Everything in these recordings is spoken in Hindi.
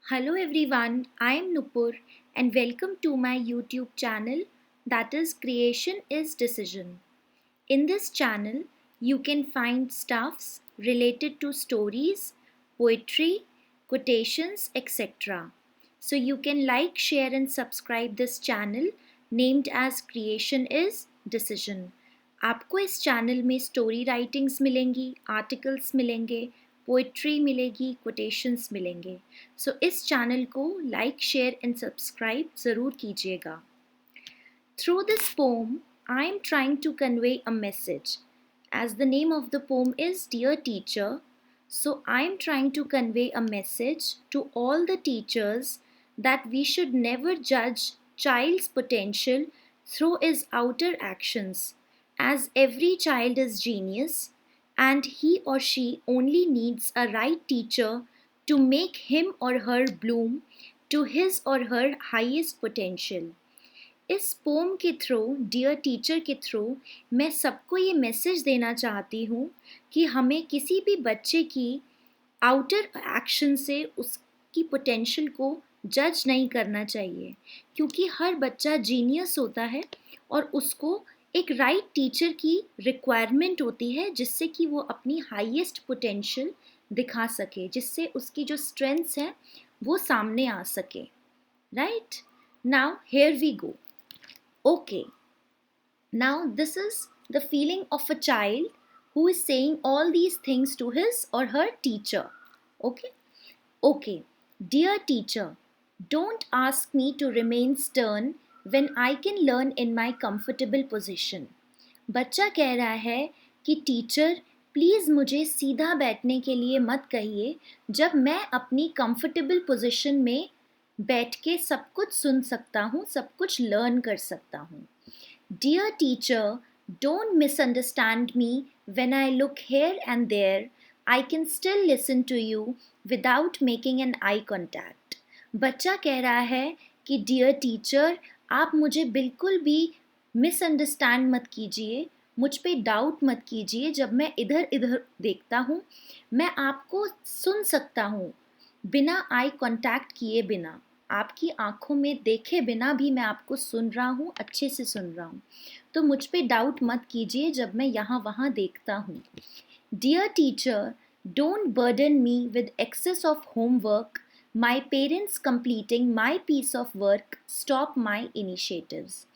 Hello everyone, I am Nupur and welcome to my YouTube channel that is Creation is Decision. In this channel, you can find stuffs related to stories, poetry, quotations, etc. So you can like, share and subscribe this channel named as Creation is Decision. आपको इस चैनल में स्टोरी राइटिंग्स मिलेंगी, आर्टिकल्स मिलेंगे, पोइट्री मिलेगी, कोटेशंस मिलेंगे. सो इस चैनल को लाइक, शेयर एंड सब्सक्राइब ज़रूर कीजिएगा. Through this poem, I am trying to convey a message. As the name of the poem is Dear Teacher, so I am trying to convey a message to all the teachers that we should never judge child's potential through his outer actions, as every child is genius and he or she only needs a right teacher to make him or her bloom to his or her highest potential. इस पोम के थ्रू, डियर टीचर के थ्रू, मैं सबको ये मैसेज देना चाहती हूँ कि हमें किसी भी बच्चे की आउटर एक्शन से उसकी पोटेंशियल को जज नहीं करना चाहिए, क्योंकि हर बच्चा जीनियस होता है और उसको एक राइट टीचर की रिक्वायरमेंट होती है जिससे कि वो अपनी हाईएस्ट पोटेंशियल दिखा सके, जिससे उसकी जो स्ट्रेंथ्स हैं वो सामने आ सके. Right now here we go. Okay, now this is the feeling of a child who is saying all these things to his or her teacher. Okay, okay, dear teacher, don't ask me to remain stern when I can learn in my comfortable position. बच्चा कह रहा है कि टीचर प्लीज़ मुझे सीधा बैठने के लिए मत कहिए जब मैं अपनी कंफर्टेबल पोजीशन में बैठ के सब कुछ सुन सकता हूँ, सब कुछ लर्न कर सकता हूँ. Dear teacher, don't misunderstand me when I look here and there. I can still listen to you without making an eye contact. बच्चा कह रहा है कि डियर टीचर, आप मुझे बिल्कुल भी मिसअंडरस्टैंड मत कीजिए, मुझ पे डाउट मत कीजिए. जब मैं इधर इधर देखता हूँ मैं आपको सुन सकता हूँ बिना आई कांटेक्ट किए, बिना आपकी आंखों में देखे बिना भी मैं आपको सुन रहा हूँ, अच्छे से सुन रहा हूँ. तो मुझ पे डाउट मत कीजिए जब मैं यहाँ वहाँ देखता हूँ. Dear teacher, don't burden me with excess of homework. My parents completing my piece of work stop my initiatives.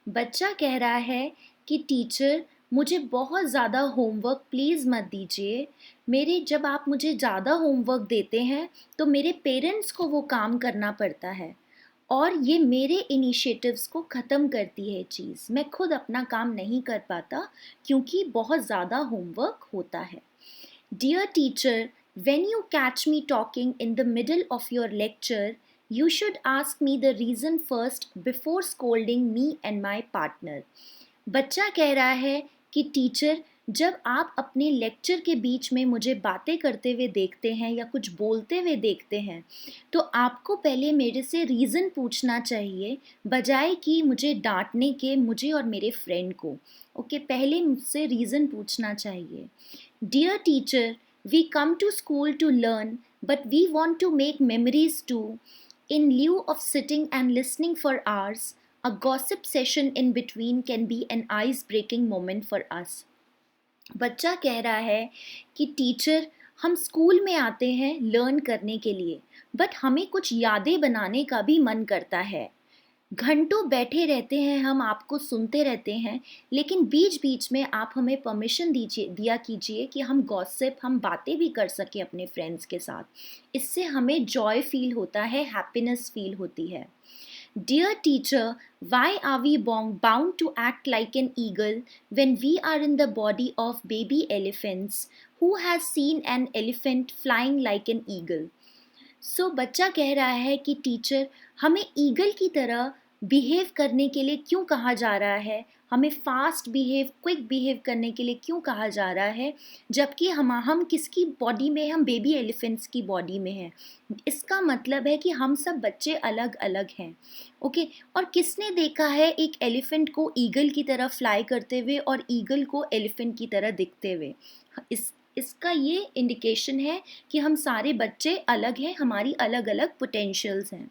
बच्चा कह रहा है कि टीचर मुझे बहुत ज़्यादा होमवर्क प्लीज़ मत दीजिए. जब आप मुझे ज़्यादा होमवर्क देते हैं तो मेरे पेरेंट्स को वो काम करना पड़ता है और ये मेरे इनिशिएटिव्स को ख़त्म करती है चीज़. मैं खुद अपना काम नहीं कर पाता क्योंकि बहुत ज़्यादा होमवर्क होता है. Dear teacher, when you catch me talking in the middle of your lecture, you should ask me the reason first before scolding me and my partner. बच्चा कह रहा है कि टीचर, जब आप अपने लेक्चर के बीच में मुझे बातें करते हुए देखते हैं या कुछ बोलते हुए देखते हैं तो आपको पहले मेरे से रीज़न पूछना चाहिए बजाय कि मुझे डांटने के, मुझे और मेरे फ्रेंड को. ओके, पहले मुझसे रीज़न पूछना चाहिए. Dear teacher, we come to school to learn but we want to make memories too. In lieu of sitting and listening for hours, a gossip session in between can be an ice-breaking moment for us. बच्चा कह रहा है कि टीचर, हम स्कूल में आते हैं लर्न करने के लिए, बट हमें कुछ यादें बनाने का भी मन करता है. घंटों बैठे रहते हैं, हम आपको सुनते रहते हैं, लेकिन बीच बीच में आप हमें परमिशन दिया कीजिए कि हम गॉसिप, हम बातें भी कर सकें अपने फ्रेंड्स के साथ. इससे हमें जॉय फील होता है, हैप्पीनेस फील होती है. Dear teacher, why are we bound to act like an eagle when we are in the body of baby elephants? Who has seen an elephant flying like an eagle? सो बच्चा कह रहा है कि टीचर, हमें ईगल की तरह बिहेव करने के लिए क्यों कहा जा रहा है, हमें फास्ट बिहेव, क्विक बिहेव करने के लिए क्यों कहा जा रहा है, जबकि हम किसकी बॉडी में, हम बेबी एलिफेंट्स की बॉडी में हैं. इसका मतलब है कि हम सब बच्चे अलग अलग हैं. ओके, और किसने देखा है एक एलिफेंट को ईगल की तरह फ्लाई करते हुए और ईगल को एलिफेंट की तरह दिखते हुए? इस इसका ये इंडिकेशन है कि हम सारे बच्चे अलग हैं, हमारी अलग अलग पोटेंशियल्स हैं.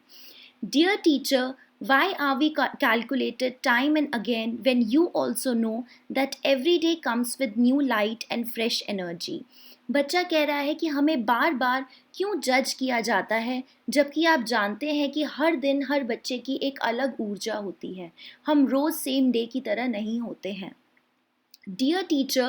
Dear teacher, why are we calculated time and again when you also know that every day comes with new light and fresh energy? बच्चा कह रहा है कि हमें बार बार क्यों जज किया जाता है, जबकि आप जानते हैं कि हर दिन हर बच्चे की एक अलग ऊर्जा होती है. हम रोज़ सेम डे की तरह नहीं होते हैं. Dear teacher,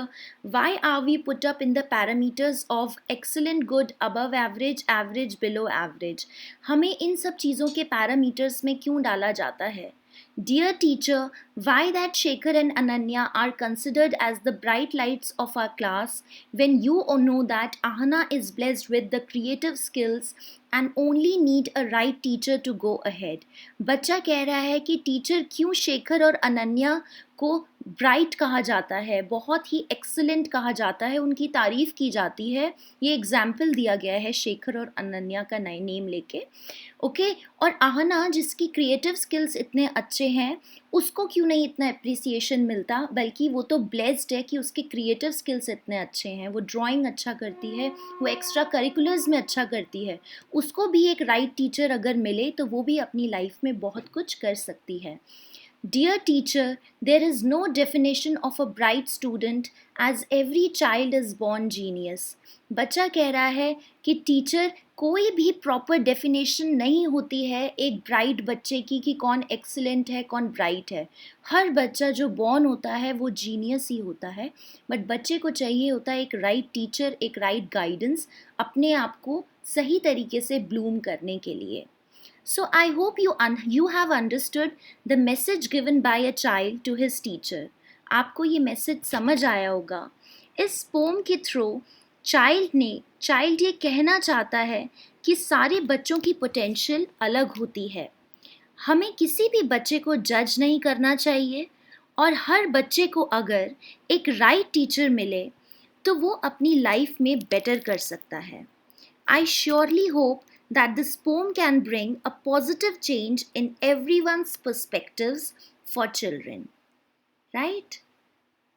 why are we put up in the parameters of excellent, good, above average, average, below average? हमें इन सब चीज़ों के पैरामीटर्स में क्यों डाला जाता है? Dear teacher, why that Shekhar and Ananya are considered as the bright lights of our class when you know that Ahana is blessed with the creative skills and only need a right teacher to go ahead? बच्चा कह रहा है कि टीचर क्यों शेखर और अनन्या को ब्राइट कहा जाता है, बहुत ही एक्सीलेंट कहा जाता है, उनकी तारीफ़ की जाती है. ये एग्जाम्पल दिया गया है शेखर और अनन्या का नए नेम लेके. ओके, और आहना जिसकी क्रिएटिव स्किल्स इतने अच्छे हैं, उसको क्यों नहीं इतना अप्रिसिएशन मिलता, बल्कि वो तो ब्लेस्ड है कि उसके क्रिएटिव स्किल्स इतने अच्छे हैं. वो ड्राइंग अच्छा करती है, वो एक्स्ट्रा करिकुलर्स में अच्छा करती है. उसको भी एक राइट टीचर अगर मिले तो वो भी अपनी लाइफ में बहुत कुछ कर सकती है. Dear teacher, there is no definition of a bright student as every child is born genius. बच्चा कह रहा है कि टीचर कोई भी प्रॉपर डेफिनेशन नहीं होती है एक ब्राइट बच्चे की कि कौन एक्सीलेंट है, कौन ब्राइट है. हर बच्चा जो बॉर्न होता है वो जीनियस ही होता है, बट बच्चे को चाहिए होता है एक राइट टीचर, एक राइट गाइडेंस अपने आप को सही तरीके से ब्लूम करने के लिए. So I hope you have understood the message given by a child to his teacher. आपको ये मैसेज समझ आया होगा. इस पोम के थ्रू चाइल्ड ये कहना चाहता है कि सारे बच्चों की पोटेंशियल अलग होती है. हमें किसी भी बच्चे को जज नहीं करना चाहिए, और हर बच्चे को अगर एक राइट टीचर मिले तो वो अपनी लाइफ में बेटर कर सकता है. I surely hope that this poem can bring a positive change in everyone's perspectives for children. Right?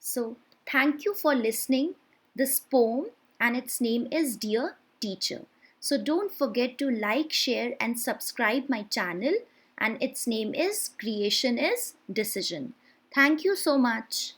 So, thank you for listening this poem, and its name is Dear Teacher. So don't forget to like, share and subscribe my channel, and its name is Creation is Decision. Thank you so much.